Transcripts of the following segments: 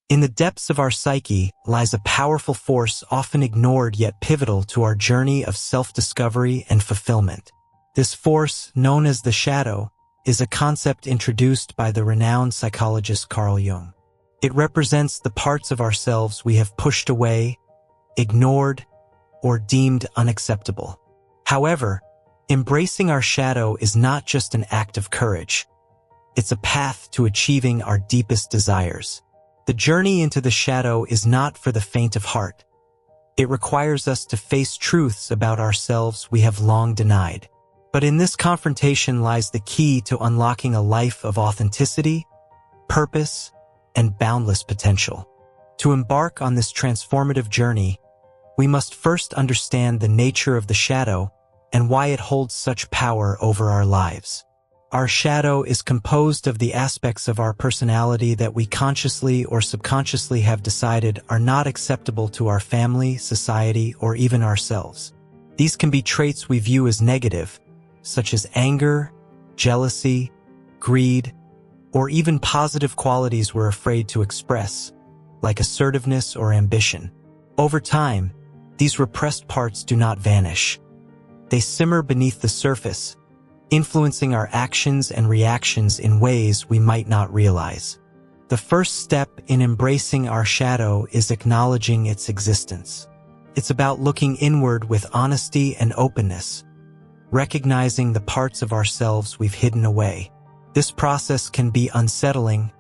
In the depths of our psyche lies a powerful force often ignored yet pivotal to our journey of self-discovery and fulfillment. This force, known as the shadow, is a concept introduced by the renowned psychologist Carl Jung. It represents the parts of ourselves we have pushed away, ignored, or deemed unacceptable. However, embracing our shadow is not just an act of courage. It's a path to achieving our deepest desires. The journey into the shadow is not for the faint of heart. It requires us to face truths about ourselves we have long denied. But in this confrontation lies the key to unlocking a life of authenticity, purpose, and boundless potential. To embark on this transformative journey, we must first understand the nature of the shadow and why it holds such power over our lives. Our shadow is composed of the aspects of our personality that we consciously or subconsciously have decided are not acceptable to our family, society, or even ourselves. These can be traits we view as negative, such as anger, jealousy, greed, or even positive qualities we're afraid to express, like assertiveness or ambition. Over time, these repressed parts do not vanish. They simmer beneath the surface, influencing our actions and reactions in ways we might not realize. The first step in embracing our shadow is acknowledging its existence. It's about looking inward with honesty and openness, recognizing the parts of ourselves we've hidden away. This process can be unsettling,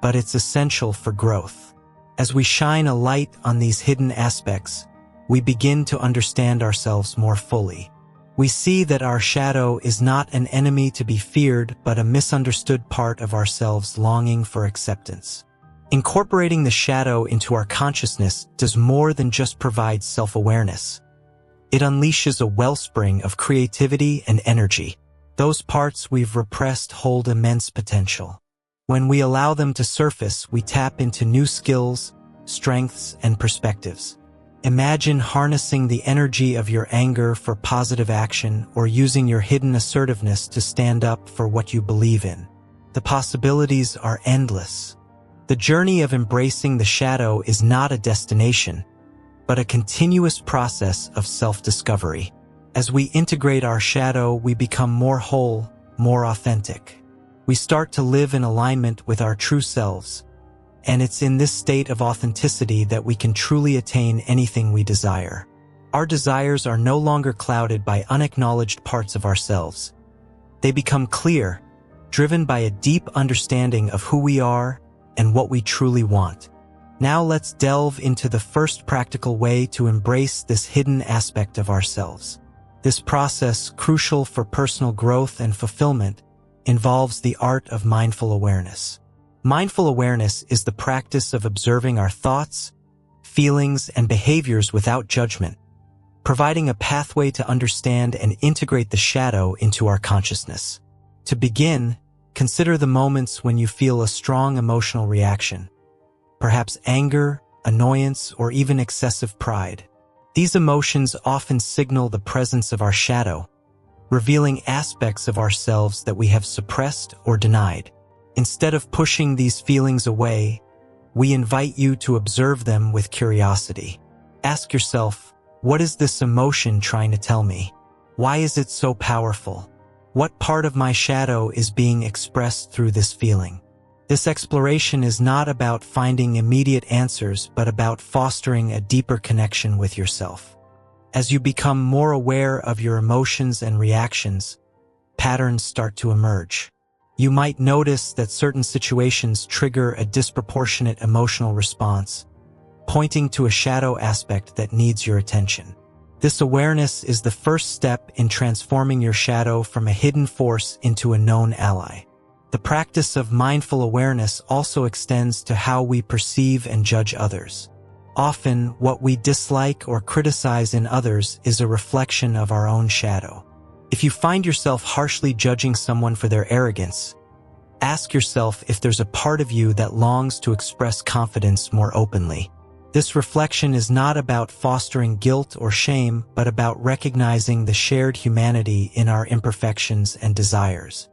but it's essential for growth. As we shine a light on these hidden aspects, we begin to understand ourselves more fully. We see that our shadow is not an enemy to be feared, but a misunderstood part of ourselves longing for acceptance. Incorporating the shadow into our consciousness does more than just provide self-awareness. It unleashes a wellspring of creativity and energy. Those parts we've repressed hold immense potential. When we allow them to surface, we tap into new skills, strengths, and perspectives. Imagine harnessing the energy of your anger for positive action or using your hidden assertiveness to stand up for what you believe in. The possibilities are endless. The journey of embracing the shadow is not a destination, but a continuous process of self-discovery. As we integrate our shadow, we become more whole, more authentic. We start to live in alignment with our true selves, and it's in this state of authenticity that we can truly attain anything we desire. Our desires are no longer clouded by unacknowledged parts of ourselves. They become clear, driven by a deep understanding of who we are and what we truly want. Now let's delve into the first practical way to embrace this hidden aspect of ourselves. This process, crucial for personal growth and fulfillment, involves the art of mindful awareness. Mindful awareness is the practice of observing our thoughts, feelings, and behaviors without judgment, providing a pathway to understand and integrate the shadow into our consciousness. To begin, consider the moments when you feel a strong emotional reaction, perhaps anger, annoyance, or even excessive pride. These emotions often signal the presence of our shadow, revealing aspects of ourselves that we have suppressed or denied. Instead of pushing these feelings away, we invite you to observe them with curiosity. Ask yourself, what is this emotion trying to tell me? Why is it so powerful? What part of my shadow is being expressed through this feeling? This exploration is not about finding immediate answers, but about fostering a deeper connection with yourself. As you become more aware of your emotions and reactions, patterns start to emerge. You might notice that certain situations trigger a disproportionate emotional response, pointing to a shadow aspect that needs your attention. This awareness is the first step in transforming your shadow from a hidden force into a known ally. The practice of mindful awareness also extends to how we perceive and judge others. Often, what we dislike or criticize in others is a reflection of our own shadow. If you find yourself harshly judging someone for their arrogance, ask yourself if there's a part of you that longs to express confidence more openly. This reflection is not about fostering guilt or shame, but about recognizing the shared humanity in our imperfections and desires.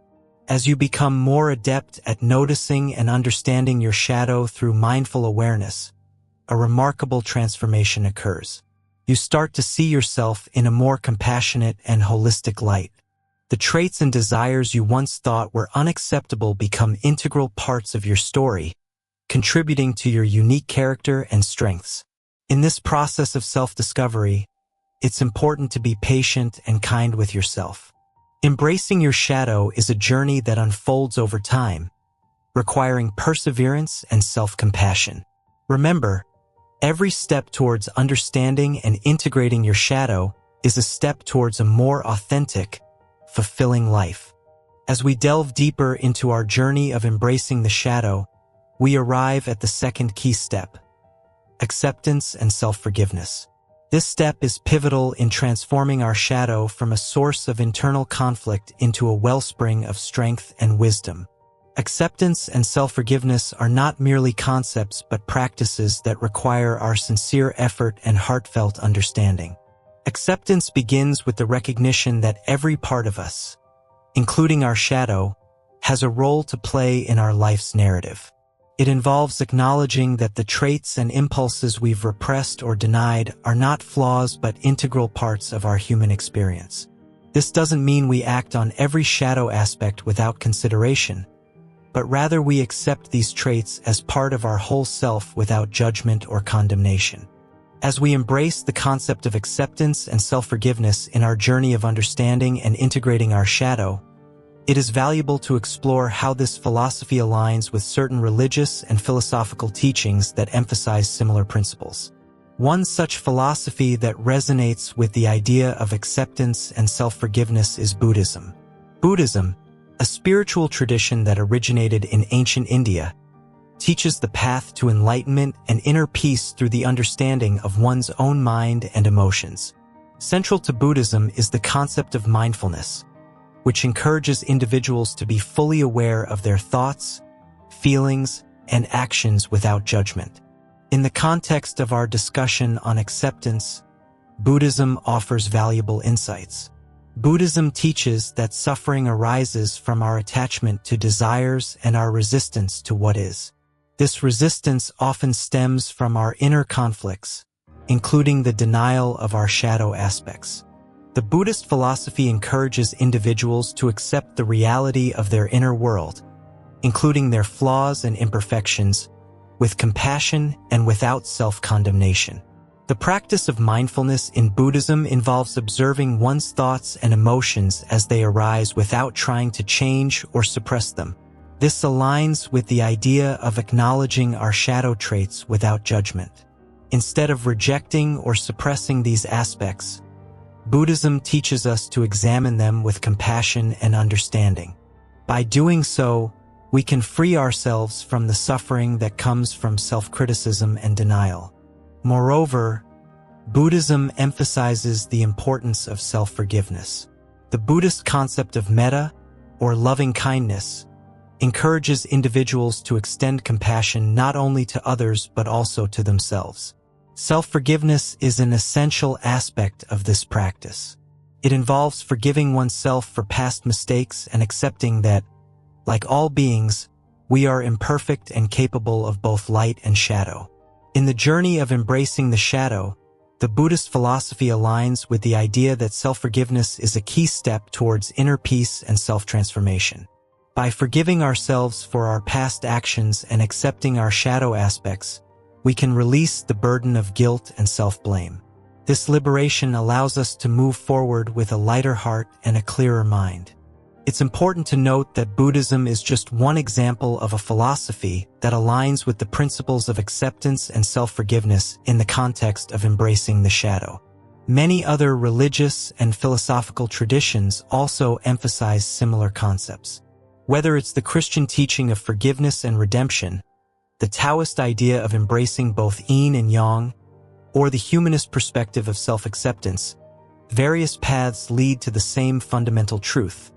As you become more adept at noticing and understanding your shadow through mindful awareness, a remarkable transformation occurs. You start to see yourself in a more compassionate and holistic light. The traits and desires you once thought were unacceptable become integral parts of your story, contributing to your unique character and strengths. In this process of self-discovery, it's important to be patient and kind with yourself. Embracing your shadow is a journey that unfolds over time, requiring perseverance and self-compassion. Remember, every step towards understanding and integrating your shadow is a step towards a more authentic, fulfilling life. As we delve deeper into our journey of embracing the shadow, we arrive at the second key step: acceptance and self-forgiveness. This step is pivotal in transforming our shadow from a source of internal conflict into a wellspring of strength and wisdom. Acceptance and self-forgiveness are not merely concepts but practices that require our sincere effort and heartfelt understanding. Acceptance begins with the recognition that every part of us, including our shadow, has a role to play in our life's narrative. It involves acknowledging that the traits and impulses we've repressed or denied are not flaws but integral parts of our human experience. This doesn't mean we act on every shadow aspect without consideration, but rather we accept these traits as part of our whole self without judgment or condemnation. As we embrace the concept of acceptance and self-forgiveness in our journey of understanding and integrating our shadow, it is valuable to explore how this philosophy aligns with certain religious and philosophical teachings that emphasize similar principles. One such philosophy that resonates with the idea of acceptance and self-forgiveness is Buddhism. Buddhism, a spiritual tradition that originated in ancient India, teaches the path to enlightenment and inner peace through the understanding of one's own mind and emotions. Central to Buddhism is the concept of mindfulness, which encourages individuals to be fully aware of their thoughts, feelings, and actions without judgment. In the context of our discussion on acceptance, Buddhism offers valuable insights. Buddhism teaches that suffering arises from our attachment to desires and our resistance to what is. This resistance often stems from our inner conflicts, including the denial of our shadow aspects. The Buddhist philosophy encourages individuals to accept the reality of their inner world, including their flaws and imperfections, with compassion and without self-condemnation. The practice of mindfulness in Buddhism involves observing one's thoughts and emotions as they arise without trying to change or suppress them. This aligns with the idea of acknowledging our shadow traits without judgment. Instead of rejecting or suppressing these aspects, Buddhism teaches us to examine them with compassion and understanding. By doing so, we can free ourselves from the suffering that comes from self-criticism and denial. Moreover, Buddhism emphasizes the importance of self-forgiveness. The Buddhist concept of metta, or loving kindness, encourages individuals to extend compassion not only to others but also to themselves. Self-forgiveness is an essential aspect of this practice. It involves forgiving oneself for past mistakes and accepting that, like all beings, we are imperfect and capable of both light and shadow. In the journey of embracing the shadow, the Buddhist philosophy aligns with the idea that self-forgiveness is a key step towards inner peace and self-transformation. By forgiving ourselves for our past actions and accepting our shadow aspects, we can release the burden of guilt and self-blame. This liberation allows us to move forward with a lighter heart and a clearer mind. It's important to note that Buddhism is just one example of a philosophy that aligns with the principles of acceptance and self-forgiveness in the context of embracing the shadow. Many other religious and philosophical traditions also emphasize similar concepts. Whether it's the Christian teaching of forgiveness and redemption, the Taoist idea of embracing both yin and yang, or the humanist perspective of self-acceptance, various paths lead to the same fundamental truth.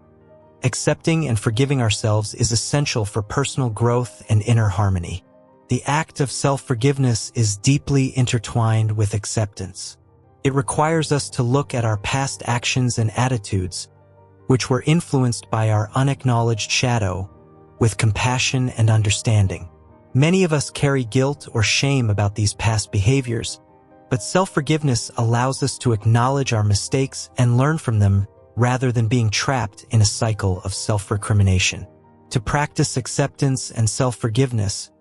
Accepting and forgiving ourselves is essential for personal growth and inner harmony. The act of self-forgiveness is deeply intertwined with acceptance. It requires us to look at our past actions and attitudes, which were influenced by our unacknowledged shadow, with compassion and understanding. Many of us carry guilt or shame about these past behaviors, but self-forgiveness allows us to acknowledge our mistakes and learn from them rather than being trapped in a cycle of self-recrimination. To practice acceptance and self-forgiveness,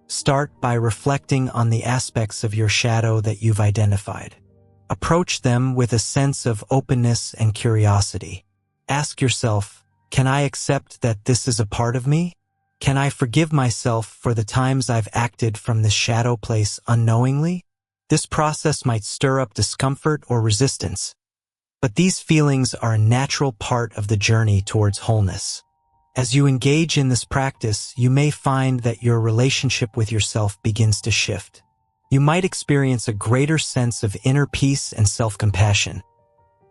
start by reflecting on the aspects of your shadow that you've identified. Approach them with a sense of openness and curiosity. Ask yourself, can I accept that this is a part of me? Can I forgive myself for the times I've acted from this shadow place unknowingly? This process might stir up discomfort or resistance, but these feelings are a natural part of the journey towards wholeness. As you engage in this practice, you may find that your relationship with yourself begins to shift. You might experience a greater sense of inner peace and self-compassion,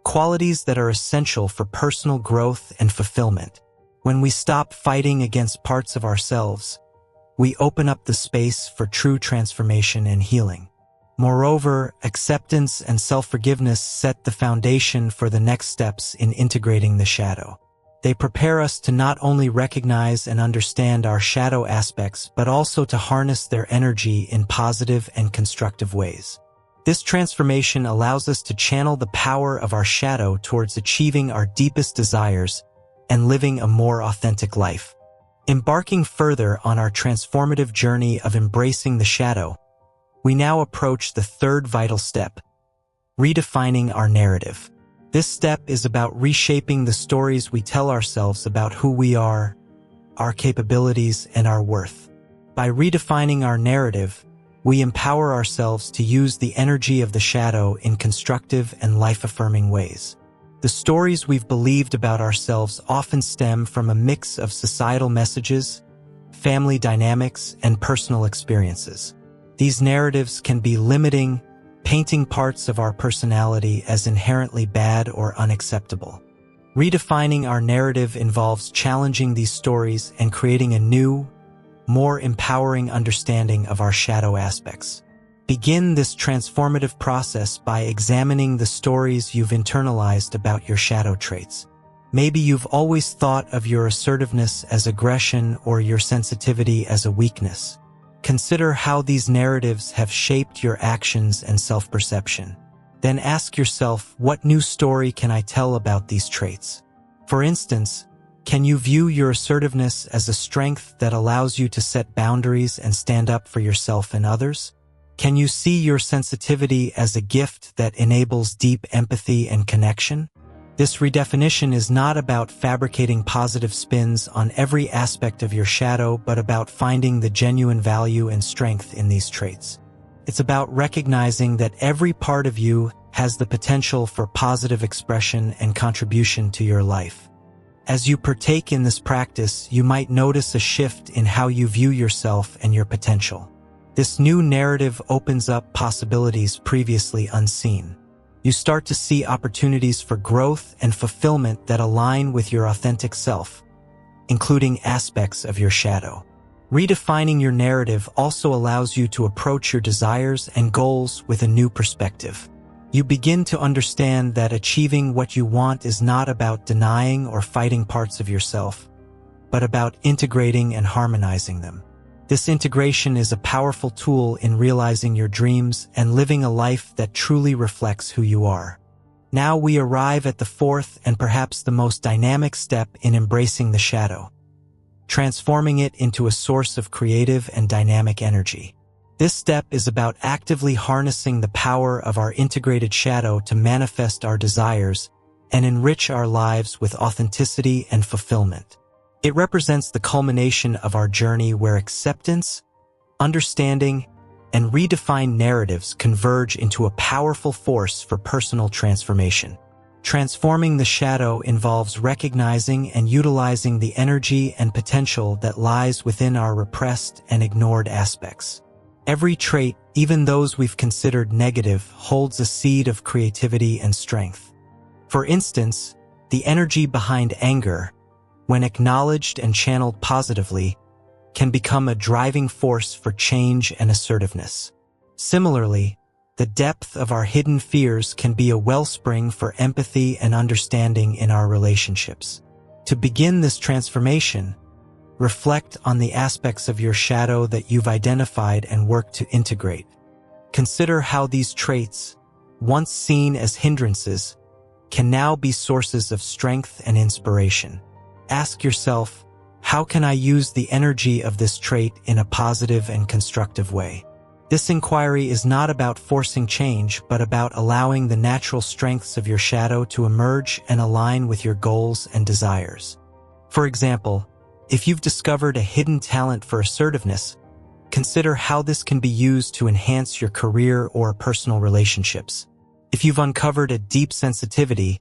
qualities that are essential for personal growth and fulfillment. When we stop fighting against parts of ourselves, we open up the space for true transformation and healing. Moreover, acceptance and self-forgiveness set the foundation for the next steps in integrating the shadow. They prepare us to not only recognize and understand our shadow aspects, but also to harness their energy in positive and constructive ways. This transformation allows us to channel the power of our shadow towards achieving our deepest desires and living a more authentic life. Embarking further on our transformative journey of embracing the shadow, we now approach the third vital step, redefining our narrative. This step is about reshaping the stories we tell ourselves about who we are, our capabilities, and our worth. By redefining our narrative, we empower ourselves to use the energy of the shadow in constructive and life-affirming ways. The stories we've believed about ourselves often stem from a mix of societal messages, family dynamics, and personal experiences. These narratives can be limiting, painting parts of our personality as inherently bad or unacceptable. Redefining our narrative involves challenging these stories and creating a new, more empowering understanding of our shadow aspects. Begin this transformative process by examining the stories you've internalized about your shadow traits. Maybe you've always thought of your assertiveness as aggression or your sensitivity as a weakness. Consider how these narratives have shaped your actions and self-perception. Then ask yourself, what new story can I tell about these traits? For instance, can you view your assertiveness as a strength that allows you to set boundaries and stand up for yourself and others? Can you see your sensitivity as a gift that enables deep empathy and connection? This redefinition is not about fabricating positive spins on every aspect of your shadow, but about finding the genuine value and strength in these traits. It's about recognizing that every part of you has the potential for positive expression and contribution to your life. As you partake in this practice, you might notice a shift in how you view yourself and your potential. This new narrative opens up possibilities previously unseen. You start to see opportunities for growth and fulfillment that align with your authentic self, including aspects of your shadow. Redefining your narrative also allows you to approach your desires and goals with a new perspective. You begin to understand that achieving what you want is not about denying or fighting parts of yourself, but about integrating and harmonizing them. This integration is a powerful tool in realizing your dreams and living a life that truly reflects who you are. Now we arrive at the fourth and perhaps the most dynamic step in embracing the shadow, transforming it into a source of creative and dynamic energy. This step is about actively harnessing the power of our integrated shadow to manifest our desires and enrich our lives with authenticity and fulfillment. It represents the culmination of our journey where acceptance, understanding, and redefined narratives converge into a powerful force for personal transformation. Transforming the shadow involves recognizing and utilizing the energy and potential that lies within our repressed and ignored aspects. Every trait, even those we've considered negative, holds a seed of creativity and strength. For instance, the energy behind anger, when acknowledged and channeled positively, can become a driving force for change and assertiveness. Similarly, The depth of our hidden fears can be a wellspring for empathy and understanding in our relationships. To begin this transformation, reflect on the aspects of your shadow that you've identified and work to integrate. Consider how these traits, once seen as hindrances, can now be sources of strength and inspiration. Ask yourself, how can I use the energy of this trait in a positive and constructive way? This inquiry is not about forcing change, but about allowing the natural strengths of your shadow to emerge and align with your goals and desires. For example, if you've discovered a hidden talent for assertiveness, consider how this can be used to enhance your career or personal relationships. If you've uncovered a deep sensitivity,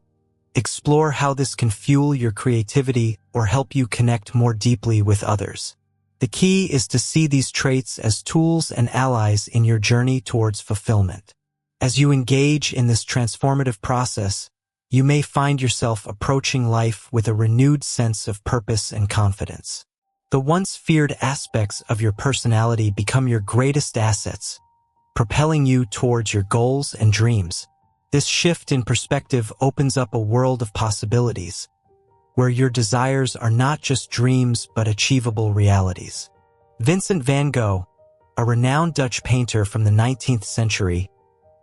explore how this can fuel your creativity or help you connect more deeply with others. The key is to see these traits as tools and allies in your journey towards fulfillment. As you engage in this transformative process, you may find yourself approaching life with a renewed sense of purpose and confidence. The once feared aspects of your personality become your greatest assets, propelling you towards your goals and dreams. This shift in perspective opens up a world of possibilities, where your desires are not just dreams but achievable realities. Vincent van Gogh, a renowned Dutch painter from the 19th century,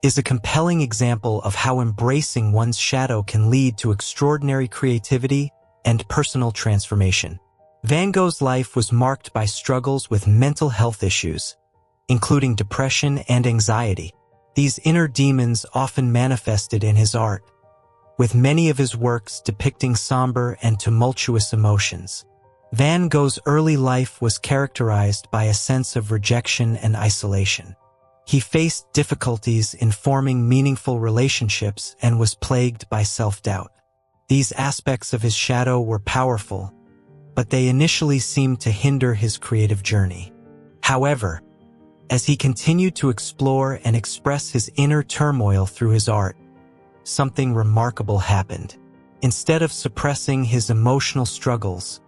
is a compelling example of how embracing one's shadow can lead to extraordinary creativity and personal transformation. Van Gogh's life was marked by struggles with mental health issues, including depression and anxiety. These inner demons often manifested in his art, with many of his works depicting somber and tumultuous emotions. Van Gogh's early life was characterized by a sense of rejection and isolation. He faced difficulties in forming meaningful relationships and was plagued by self-doubt. These aspects of his shadow were powerful, but they initially seemed to hinder his creative journey. However, as he continued to explore and express his inner turmoil through his art, something remarkable happened. Instead of suppressing his emotional struggles,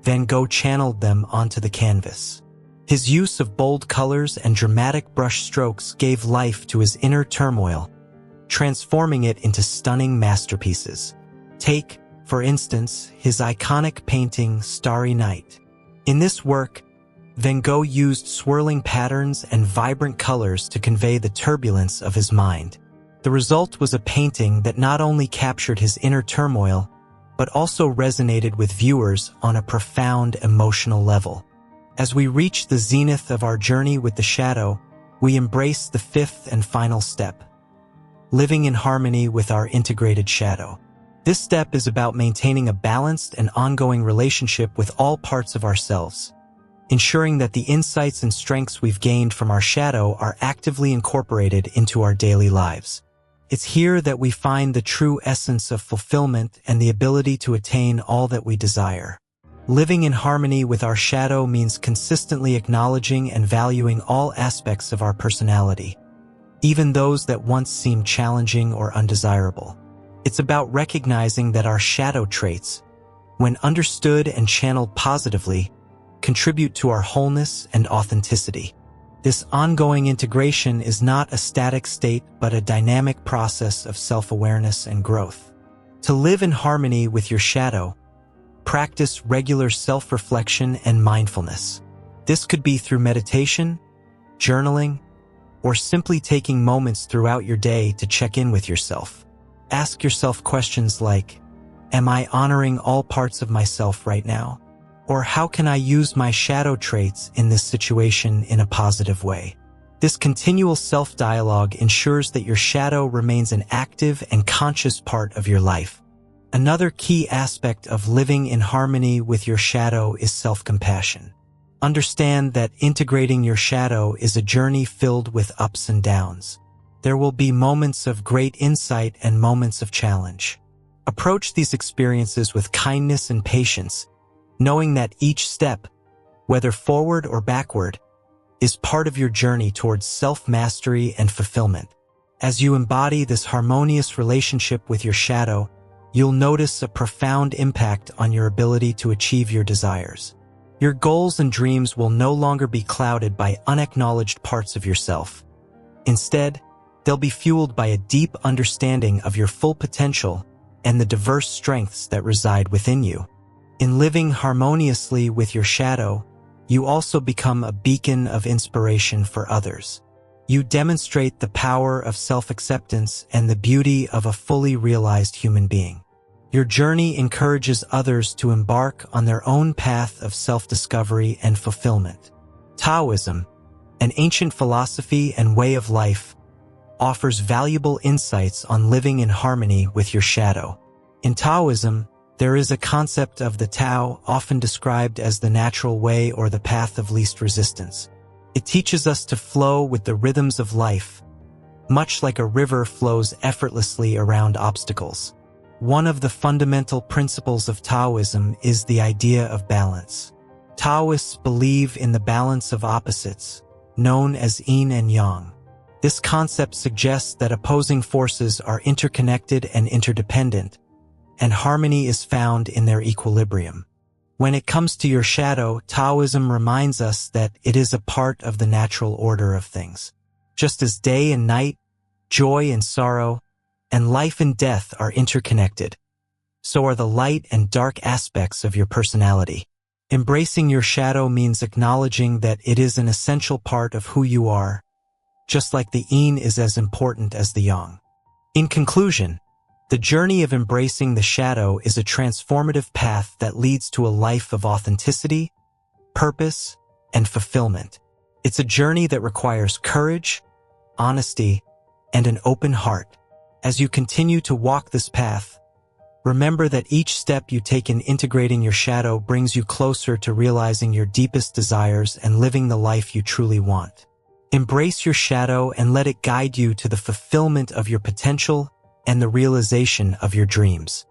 Van Gogh channeled them onto the canvas. His use of bold colors and dramatic brush strokes gave life to his inner turmoil, transforming it into stunning masterpieces. Take, for instance, his iconic painting Starry Night. In this work, Van Gogh used swirling patterns and vibrant colors to convey the turbulence of his mind. The result was a painting that not only captured his inner turmoil, but also resonated with viewers on a profound emotional level. As we reach the zenith of our journey with the shadow, we embrace the fifth and final step: living in harmony with our integrated shadow. This step is about maintaining a balanced and ongoing relationship with all parts of ourselves, ensuring that the insights and strengths we've gained from our shadow are actively incorporated into our daily lives. It's here that we find the true essence of fulfillment and the ability to attain all that we desire. Living in harmony with our shadow means consistently acknowledging and valuing all aspects of our personality, even those that once seemed challenging or undesirable. It's about recognizing that our shadow traits, when understood and channeled positively, contribute to our wholeness and authenticity. This ongoing integration is not a static state but a dynamic process of self-awareness and growth. To live in harmony with your shadow, practice regular self-reflection and mindfulness. This could be through meditation, journaling, or simply taking moments throughout your day to check in with yourself. Ask yourself questions like, am I honoring all parts of myself right now? Or how can I use my shadow traits in this situation in a positive way? This continual self-dialogue ensures that your shadow remains an active and conscious part of your life. Another key aspect of living in harmony with your shadow is self-compassion. Understand that integrating your shadow is a journey filled with ups and downs. There will be moments of great insight and moments of challenge. Approach these experiences with kindness and patience, knowing that each step, whether forward or backward, is part of your journey towards self-mastery and fulfillment. As you embody this harmonious relationship with your shadow, you'll notice a profound impact on your ability to achieve your desires. Your goals and dreams will no longer be clouded by unacknowledged parts of yourself. Instead, They'll be fueled by a deep understanding of your full potential and the diverse strengths that reside within you. In living harmoniously with your shadow, you also become a beacon of inspiration for others. You demonstrate the power of self-acceptance and the beauty of a fully realized human being. Your journey encourages others to embark on their own path of self-discovery and fulfillment. Taoism, an ancient philosophy and way of life, offers valuable insights on living in harmony with your shadow. In Taoism, there is a concept of the Tao, often described as the natural way or the path of least resistance. It teaches us to flow with the rhythms of life, much like a river flows effortlessly around obstacles. One of the fundamental principles of Taoism is the idea of balance. Taoists believe in the balance of opposites, known as yin and yang. This concept suggests that opposing forces are interconnected and interdependent, and harmony is found in their equilibrium. When it comes to your shadow, Taoism reminds us that it is a part of the natural order of things. Just as day and night, joy and sorrow, and life and death are interconnected, so are the light and dark aspects of your personality. Embracing your shadow means acknowledging that it is an essential part of who you are, just like the yin is as important as the yang. In conclusion, the journey of embracing the shadow is a transformative path that leads to a life of authenticity, purpose, and fulfillment. It's a journey that requires courage, honesty, and an open heart. As you continue to walk this path, remember that each step you take in integrating your shadow brings you closer to realizing your deepest desires and living the life you truly want. Embrace your shadow and let it guide you to the fulfillment of your potential and the realization of your dreams.